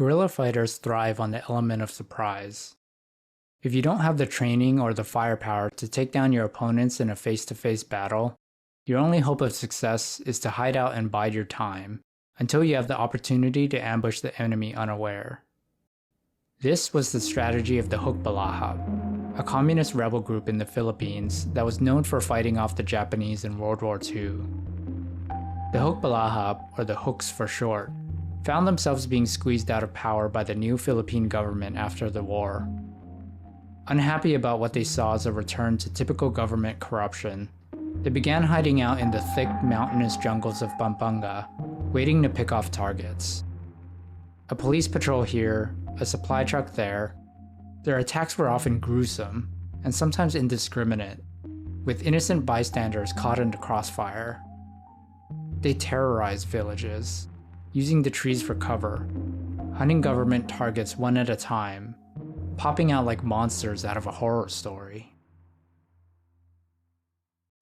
Guerrilla fighters thrive on the element of surprise. If you don't have the training or the firepower to take down your opponents in a face-to-face battle, your only hope of success is to hide out and bide your time until you have the opportunity to ambush the enemy unaware. This was the strategy of the Hukbalahap, a communist rebel group in the Philippines that was known for fighting off the Japanese in World War II. The Hukbalahap, or the Hooks for short, found themselves being squeezed out of power by the new Philippine government after the war. Unhappy about what they saw as a return to typical government corruption, they began hiding out in the thick mountainous jungles of Pampanga, waiting to pick off targets. A police patrol here, a supply truck there. Their attacks were often gruesome, and sometimes indiscriminate, with innocent bystanders caught in the crossfire. They terrorized villages, using the trees for cover, hunting government targets one at a time, popping out like monsters out of a horror story.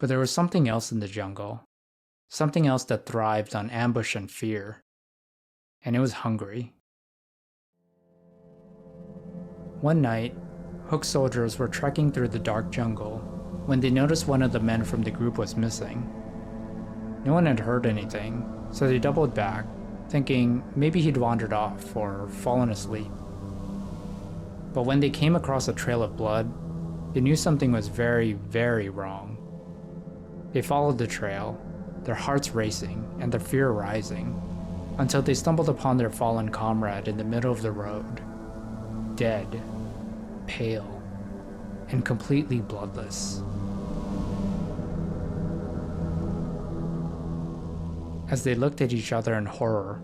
But there was something else in the jungle, something else that thrived on ambush and fear, and it was hungry. One night, Hook soldiers were trekking through the dark jungle when they noticed one of the men from the group was missing. No one had heard anything, so they doubled back, thinking maybe he'd wandered off or fallen asleep. But when they came across a trail of blood, they knew something was very, very wrong. They followed the trail, their hearts racing and their fear rising, until they stumbled upon their fallen comrade in the middle of the road. Dead, pale, and completely bloodless. As they looked at each other in horror,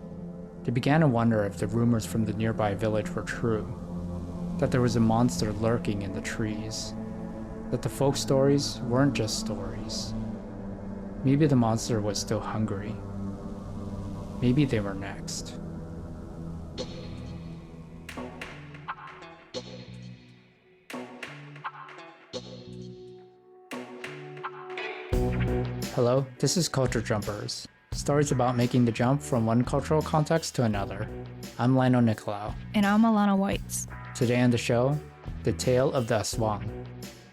they began to wonder if the rumors from the nearby village were true, that there was a monster lurking in the trees, that the folk stories weren't just stories. Maybe the monster was still hungry. Maybe they were next. Hello, this is Culture Jumpers, stories about making the jump from one cultural context to another. I'm Lionel and Ilana. And I'm Ilana Whites. Today on the show, the tale of the Aswang.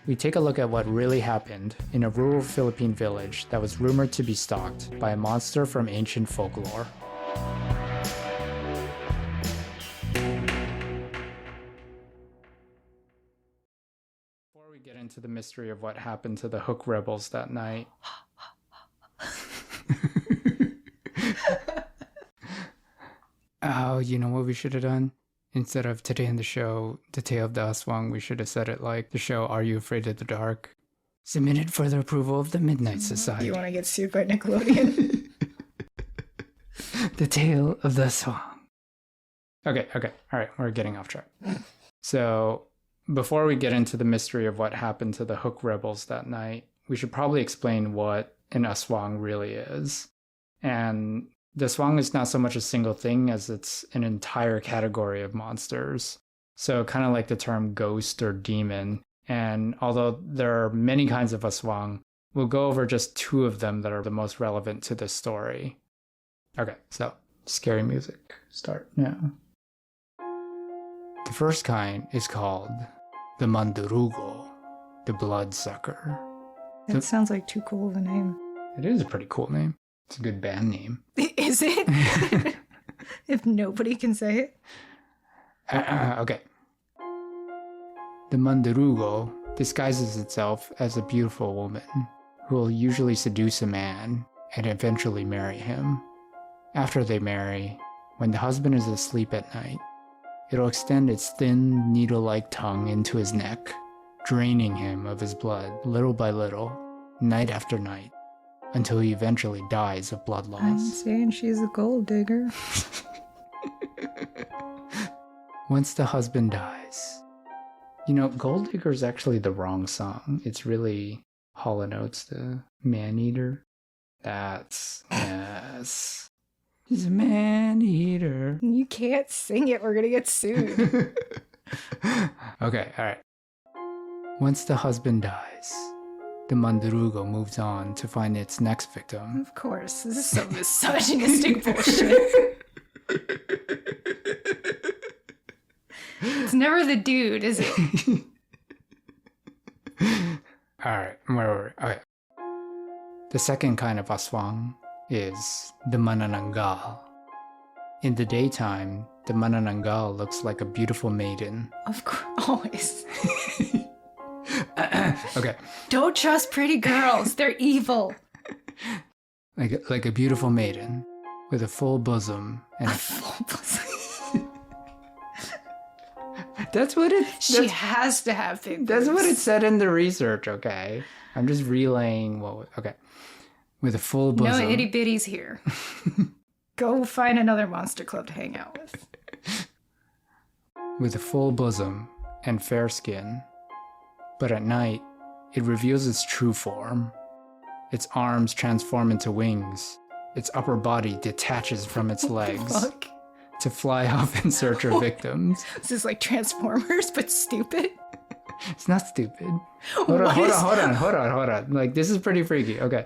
We take a look at what really happened in a rural Philippine village that was rumored to be stalked by a monster from ancient folklore. Before we get into the mystery of what happened to the Hook rebels that night, oh, you know what we should have done? Instead of today in the show, the tale of the Aswang, we should have said it like the show Are You Afraid of the Dark? Submitted for the approval of the Midnight Society. You want to get sued by Nickelodeon? The tale of the Aswang. Okay, alright, we're getting off track. So, before we get into the mystery of what happened to the Hook rebels that night, we should probably explain what an Aswang really is. And the Aswang is not so much a single thing as it's an entire category of monsters. So kind of like the term ghost or demon. And although there are many kinds of Aswang, we'll go over just two of them that are the most relevant to this story. Okay, so scary music. Start now. The first kind is called the Mandurugo, the bloodsucker. That sounds like too cool of a name. It is a pretty cool name. It's a good band name. Is it? If nobody can say it? Okay. The Mandurugo disguises itself as a beautiful woman who will usually seduce a man and eventually marry him. After they marry, when the husband is asleep at night, it'll extend its thin, needle-like tongue into his neck, draining him of his blood little by little, night after night, until he eventually dies of blood loss. I'm saying she's a gold digger. Once the husband dies. You know, Gold Digger is actually the wrong song. It's really Hall & Oates, the Man-Eater. Yes. He's a man-eater. You can't sing it, we're gonna get sued. Okay, alright. Once the husband dies, the Mandurugo moves on to find its next victim. Of course, this is some misogynistic bullshit. It's never the dude, is it? Alright, where were we? Okay. The second kind of aswang is the manananggal. In the daytime, the manananggal looks like a beautiful maiden. Of course, always. Okay. Don't trust pretty girls. They're evil. Like a beautiful maiden with a full bosom and A full bosom. That's what it. She has to have big That's boobs. what it said in the research. Okay, I'm just relaying what. Okay, with a full bosom. No itty bitties here. Go find another monster club to hang out with. With a full bosom and fair skin, but at night, it reveals its true form. Its arms transform into wings. Its upper body detaches from its legs Fuck. to fly off in search of victims. This is like Transformers, but stupid. It's not stupid. Hold on. Like, this is pretty freaky. Okay.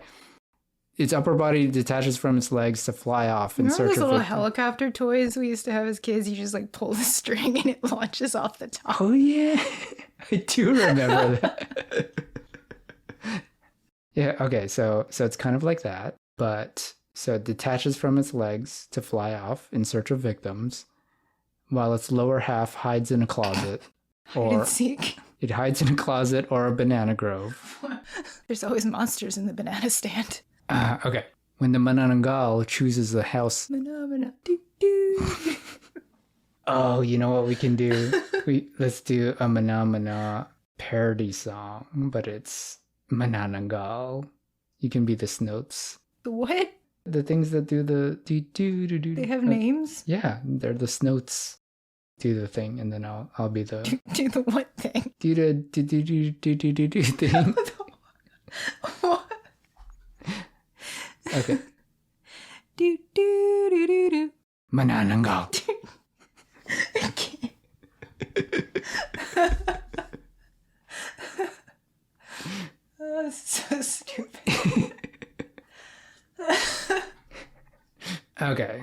Its upper body detaches from its legs to fly off in Remember search those of little victims. helicopter toys we used to have as kids? You just like pull the string and it launches off the top. Oh, yeah. I do remember that. Yeah, okay, so it's kind of like that, but so it detaches from its legs to fly off in search of victims, while its lower half hides in a closet, Hide or and seek. it hides in a closet or a banana grove. There's always monsters in the banana stand. Okay, when the manananggal chooses the house. Phenomena. Doo, doo. Oh, you know what we can do? Let's do a Manamana parody song, but it's manananggal. You can be the snotes. The what? The things that do the do. They have names? Yeah, they're the snotes. Do the thing, and then I'll be the Do the what thing? do the do thing. What? Okay, Do, do, do, do, do. manananggal. I can't. Oh, that's so stupid. Okay,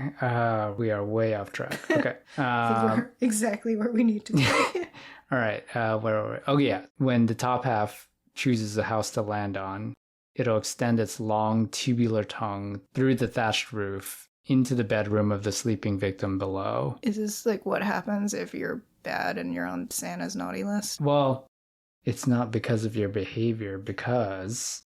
we are way off track. Okay, We're exactly where we need to be. all right. Where were we? Oh yeah, when the top half chooses a house to land on, it'll extend its long tubular tongue through the thatched roof into the bedroom of the sleeping victim below. Is this like what happens if you're bad and you're on Santa's naughty list? Well, it's not because of your behavior, because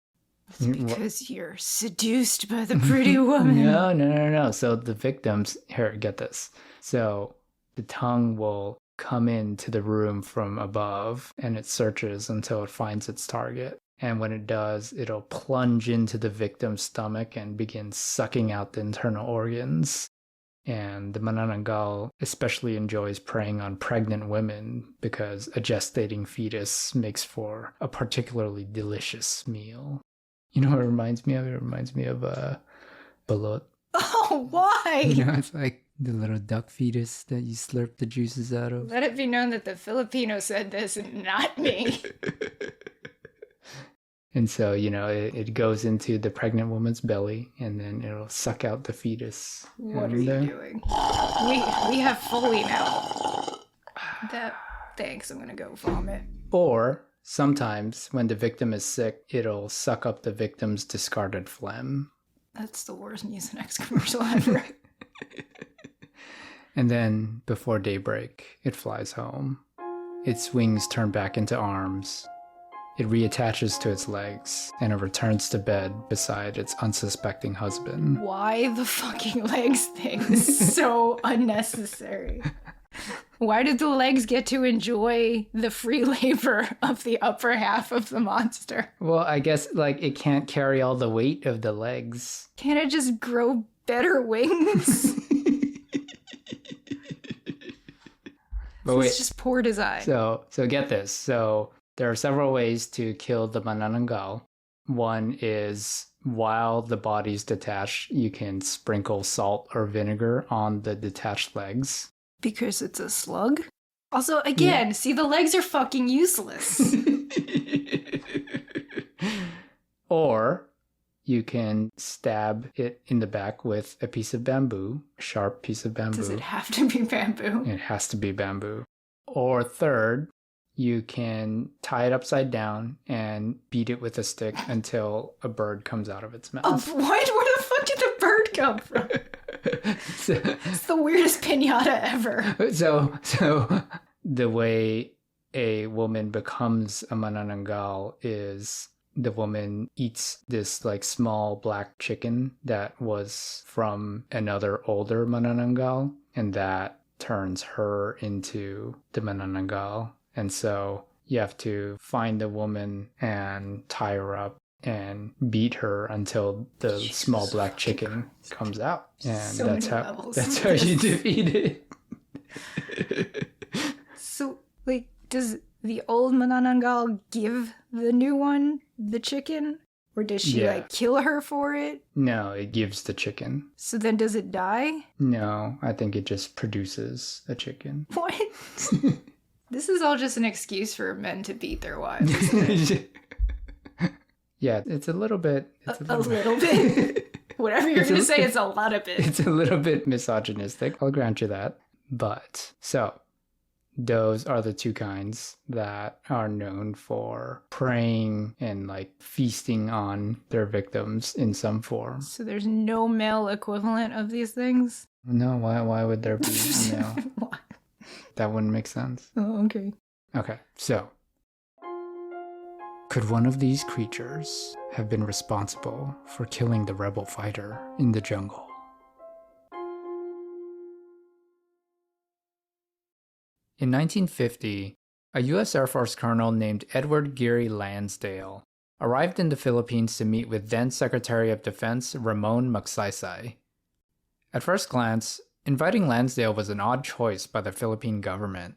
Because you're seduced by the pretty woman. No. So the victims, here, get this. So the tongue will come into the room from above and it searches until it finds its target. And when it does, it'll plunge into the victim's stomach and begin sucking out the internal organs. And the manananggal especially enjoys preying on pregnant women because a gestating fetus makes for a particularly delicious meal. You know what it reminds me of? It reminds me of balot. Oh, why? You know, it's like the little duck fetus that you slurp the juices out of. Let it be known that the Filipino said this and not me. And so, you know, it goes into the pregnant woman's belly and then it'll suck out the fetus. What are And, you doing? We have Foley now. Thanks, I'm gonna go vomit. Or sometimes when the victim is sick, it'll suck up the victim's discarded phlegm. That's the worst Mucinex commercial ever. And then, before daybreak, it flies home. Its wings turn back into arms. It reattaches to its legs, and it returns to bed beside its unsuspecting husband. Why the fucking legs thing is so unnecessary. Why did the legs get to enjoy the free labor of the upper half of the monster? Well, I guess, like, it can't carry all the weight of the legs. Can't it just grow better wings? But wait, It's just poor design. so get this. So there are several ways to kill the manananggal. One is while the body's detached, you can sprinkle salt or vinegar on the detached legs. Because it's a slug? Also, again, see, the legs are fucking useless. Or you can stab it in the back with a piece of bamboo, a sharp piece of bamboo. Does it have to be bamboo? It has to be bamboo. Or third, you can tie it upside down and beat it with a stick until a bird comes out of its mouth. What? Where the fuck did the bird come from? It's the weirdest piñata ever. So the way a woman becomes a manananggal is the woman eats this like small black chicken that was from another older manananggal, and that turns her into the manananggal. And so you have to find the woman and tie her up and beat her until the small black chicken comes out. And So that's many how levels. that's how you defeat it. So, like, does the old Manananggal give the new one the chicken? Or does she, Yeah. like, kill her for it? No, it gives the chicken. So then does it die? No, I think it just produces a chicken. What? This is all just an excuse for men to beat their wives, isn't it? Yeah, it's a little bit. A little bit? Whatever you're going to say, it's a lot of it. It's a little bit misogynistic. I'll grant you that. But, so, those are the two kinds that are known for preying and like feasting on their victims in some form. So there's no male equivalent of these things? No, why would there be no? Why? That wouldn't make sense. Oh, okay. Okay, so could one of these creatures have been responsible for killing the rebel fighter in the jungle? In 1950, a U.S. Air Force colonel named Edward Geary Lansdale arrived in the Philippines to meet with then Secretary of Defense Ramon Magsaysay. At first glance, inviting Lansdale was an odd choice by the Philippine government.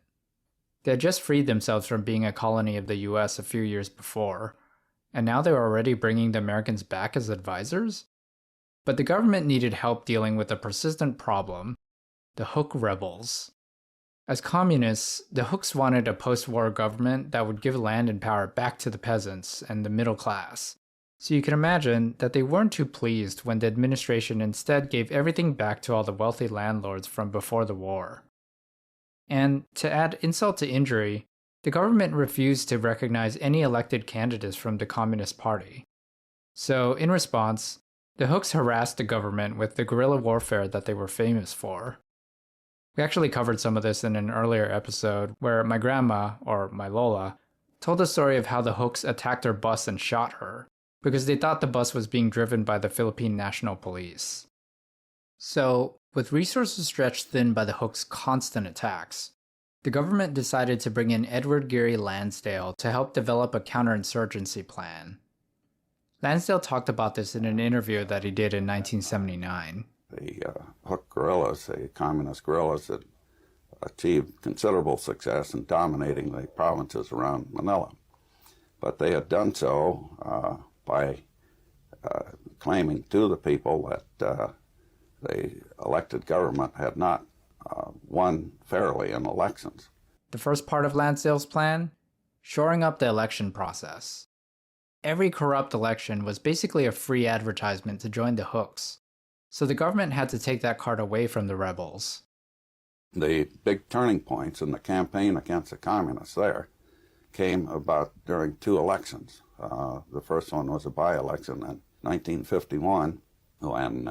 They had just freed themselves from being a colony of the US a few years before, and now they were already bringing the Americans back as advisors? But the government needed help dealing with a persistent problem: the Huk rebels. As communists, the Huks wanted a post-war government that would give land and power back to the peasants and the middle class. So you can imagine that they weren't too pleased when the administration instead gave everything back to all the wealthy landlords from before the war. And to add insult to injury, the government refused to recognize any elected candidates from the Communist Party. So in response, the Huks harassed the government with the guerrilla warfare that they were famous for. We actually covered some of this in an earlier episode where my grandma, or my Lola, told the story of how the Huks attacked her bus and shot her because they thought the bus was being driven by the Philippine National Police. So, with resources stretched thin by the Huks' constant attacks, the government decided to bring in Edward Geary Lansdale to help develop a counterinsurgency plan. Lansdale talked about this in an interview that he did in 1979. The Huk guerrillas, the communist guerrillas, had achieved considerable success in dominating the provinces around Manila. But they had done so by claiming to the people that the elected government had not won fairly in elections. The first part of Lansdale's plan? Shoring up the election process. Every corrupt election was basically a free advertisement to join the Huks, so the government had to take that card away from the rebels. The big turning points in the campaign against the communists there came about during two elections. The first one was a by-election in 1951 when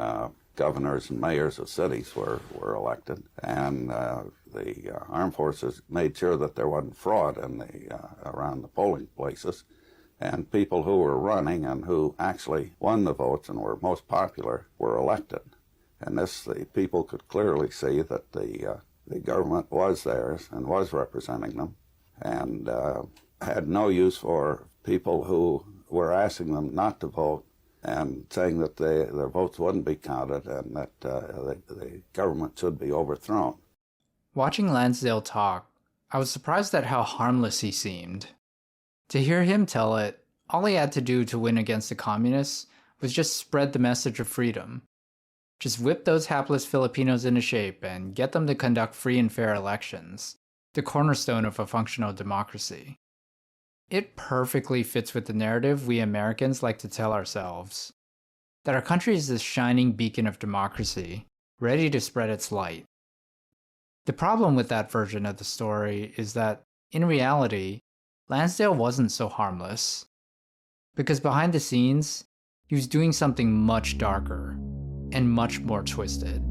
governors and mayors of cities were elected, and the armed forces made sure that there wasn't fraud in around the polling places, and people who were running and who actually won the votes and were most popular were elected. And this, the people could clearly see that the government was theirs and was representing them, and had no use for people who were asking them not to vote and saying that their votes wouldn't be counted and that the government should be overthrown. Watching Lansdale talk, I was surprised at how harmless he seemed. To hear him tell it, all he had to do to win against the communists was just spread the message of freedom. Just whip those hapless Filipinos into shape and get them to conduct free and fair elections, the cornerstone of a functional democracy. It perfectly fits with the narrative we Americans like to tell ourselves, that our country is this shining beacon of democracy, ready to spread its light. The problem with that version of the story is that, in reality, Lansdale wasn't so harmless. Because behind the scenes, he was doing something much darker and much more twisted.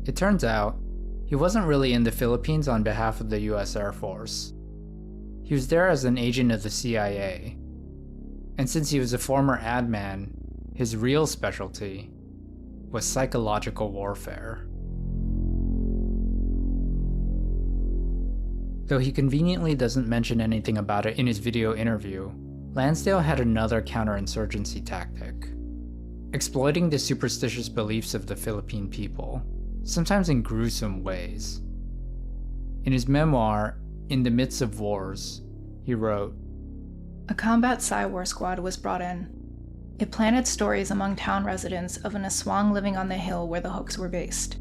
It turns out, he wasn't really in the Philippines on behalf of the US Air Force. He was there as an agent of the CIA. And since he was a former ad man, his real specialty was psychological warfare. Though he conveniently doesn't mention anything about it in his video interview, Lansdale had another counterinsurgency tactic, exploiting the superstitious beliefs of the Philippine people, sometimes in gruesome ways. In his memoir, In the Midst of Wars, he wrote, "A combat Psy-War squad was brought in. It planted stories among town residents of an Aswang living on the hill where the Hooks were based.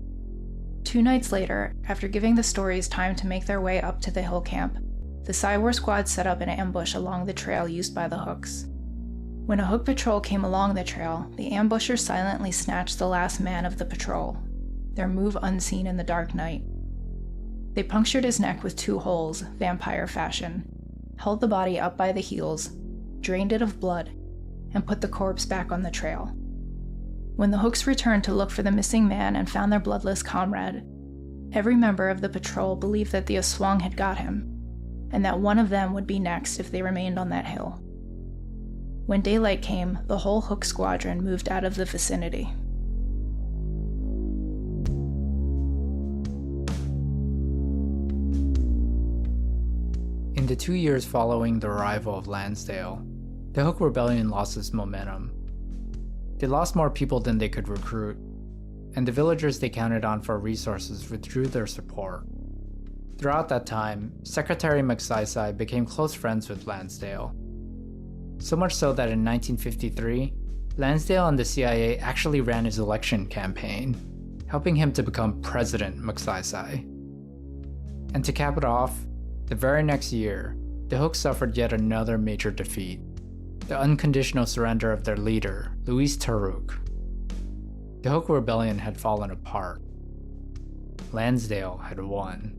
2 nights later, after giving the stories time to make their way up to the hill camp, the Psy-War squad set up an ambush along the trail used by the Hooks. When a Hook patrol came along the trail, the ambushers silently snatched the last man of the patrol, their move unseen in the dark night. They punctured his neck with 2 holes, vampire fashion, held the body up by the heels, drained it of blood, and put the corpse back on the trail. When the Hooks returned to look for the missing man and found their bloodless comrade, every member of the patrol believed that the Aswang had got him, and that one of them would be next if they remained on that hill. When daylight came, the whole Hook squadron moved out of the vicinity." In the 2 years following the arrival of Lansdale, the Hook Rebellion lost its momentum. They lost more people than they could recruit, and the villagers they counted on for resources withdrew their support. Throughout that time, Secretary Magsaysay became close friends with Lansdale. So much so that in 1953, Lansdale and the CIA actually ran his election campaign, helping him to become President Magsaysay. And to cap it off, the very next year, the Hooks suffered yet another major defeat, the unconditional surrender of their leader, Luis Taruk. The Hook Rebellion had fallen apart. Lansdale had won.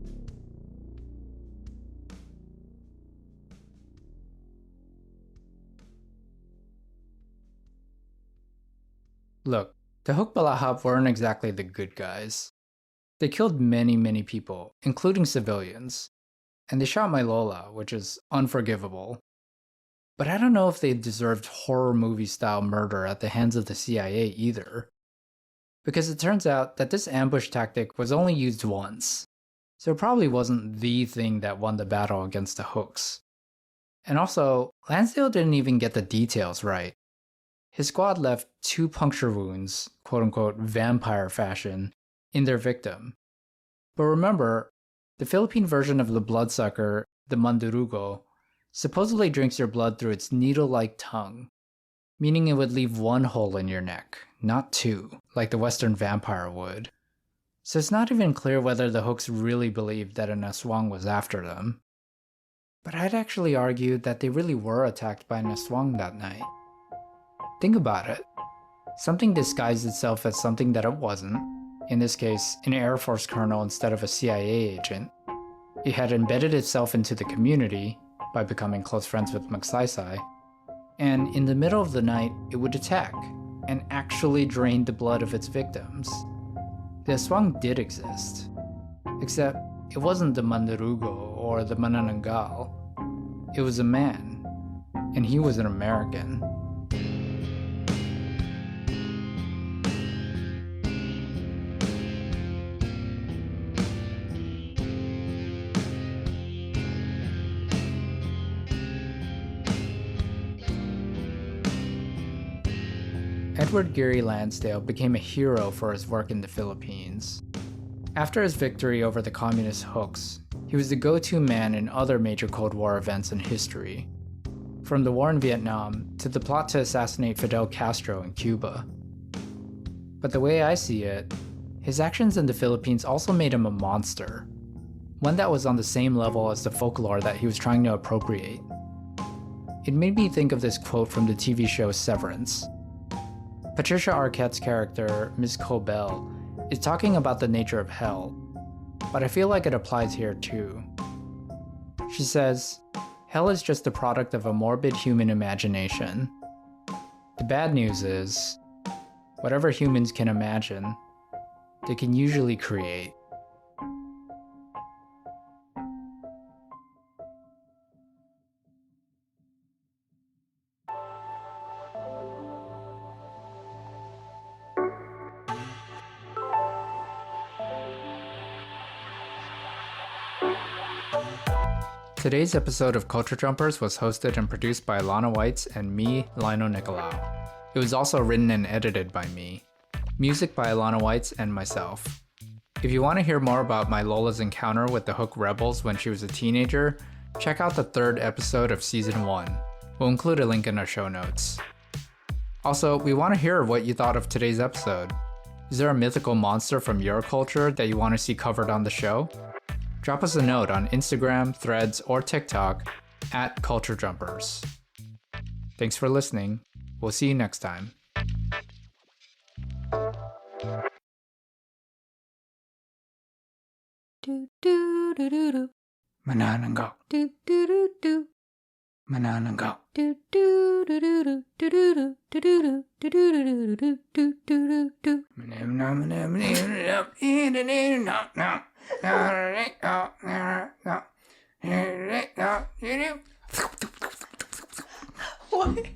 Look, the Hook Balahap weren't exactly the good guys. They killed many people, including civilians, and they shot my Lola, which is unforgivable. But I don't know if they deserved horror movie-style murder at the hands of the CIA either. Because it turns out that this ambush tactic was only used once, so it probably wasn't the thing that won the battle against the Hooks. And also, Lansdale didn't even get the details right. His squad left 2 puncture wounds, quote-unquote vampire fashion, in their victim. But remember, the Philippine version of the bloodsucker, the mandurugo, supposedly drinks your blood through its needle-like tongue, meaning it would leave 1 hole in your neck, not 2, like the Western vampire would. So it's not even clear whether the Hooks really believed that an Aswang was after them. But I'd actually argue that they really were attacked by an Aswang that night. Think about it. Something disguised itself as something that it wasn't, in this case, an Air Force colonel instead of a CIA agent. It had embedded itself into the community by becoming close friends with Magsaysay, and in the middle of the night, it would attack and actually drain the blood of its victims. The Aswang did exist, except it wasn't the Mandarugo or the Manananggal. It was a man, and he was an American. Edward Geary Lansdale became a hero for his work in the Philippines. After his victory over the communist Hooks, he was the go-to man in other major Cold War events in history, from the war in Vietnam to the plot to assassinate Fidel Castro in Cuba. But the way I see it, his actions in the Philippines also made him a monster, one that was on the same level as the folklore that he was trying to appropriate. It made me think of this quote from the TV show Severance. Patricia Arquette's character, Ms. Cobell, is talking about the nature of hell, but I feel like it applies here too. She says, hell is just the product of a morbid human imagination. The bad news is, whatever humans can imagine, they can usually create. Today's episode of Culture Jumpers was hosted and produced by Ilana Whites and me, Lionel Nicolau. It was also written and edited by me. Music by Ilana Whites and myself. If you want to hear more about my Lola's encounter with the Hook Rebels when she was a teenager, check out the 3rd episode of Season 1. We'll include a link in our show notes. Also, we want to hear what you thought of today's episode. Is there a mythical monster from your culture that you want to see covered on the show? Drop us a note on Instagram, Threads, or TikTok at Culture Jumpers. Thanks for listening. We'll see you next time. Do do do do do. Mananango. Do do do do. Mananango. Do do do do do do do do do do do do do do do do. What?